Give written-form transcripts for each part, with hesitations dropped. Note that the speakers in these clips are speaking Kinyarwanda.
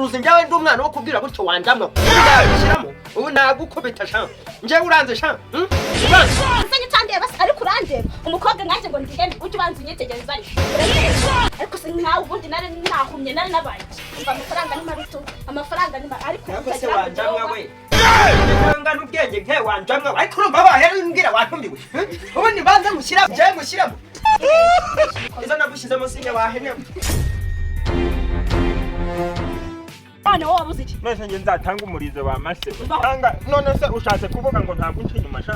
uruzi njyawe ndi umwana wo kubwira gutyo wanjamwo ndabishyiramo ubu nagukubita sha njyewe uranze sha nsanye cyandeba ariko urandeba umukobwa nkanjye ngo ndigende ujye ubanza unyitegereza ariko se nkawe ubundi nari nahumye nari nabaye umva amafaranga ni mabi tu amafaranga ni mabi ariko se wanjamwa we ngana ubwenge nke wanjamwa ariko urumva bahe mbwira wantumiwe ubundi banza mushyira njyewe mushyiramo izo nagushyizemo sinya wahenemo Bana wowe wabuze iki? Nese nge nzatanga umurizo wa mase. Tanga none se ushatse kuvuga ngo ntabwo unci nyuma sha.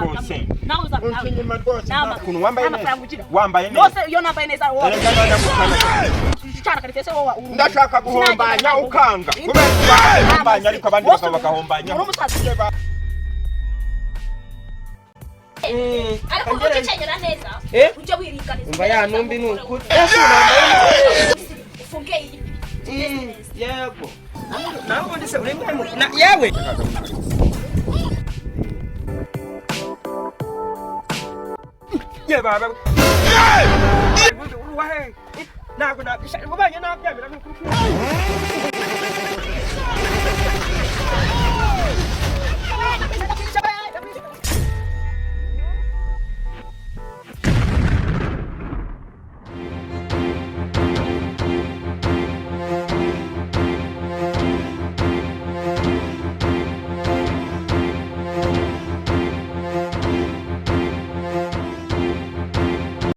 Rwose. Nawe uza. Unci nyuma rwose. Kuntu wambaye neza. Wambaye neza. Rwose iyo nambaye neza wowe. Cyana karite se wowe. Ndashaka guhombanya ukanga. Kubera guhombanya ariko abandi bagahombanya. Uri umusazi. Ariko ukicenyera neza. Ujye wiringaniza. Umva ya numbi nukuri. Ufunge iyi. Yego. Nawe ubundi se uri mwemu yewe. Ye baba. Uruwahe. Ntabwo nabishaka ubanye nabyamira n'ukuri.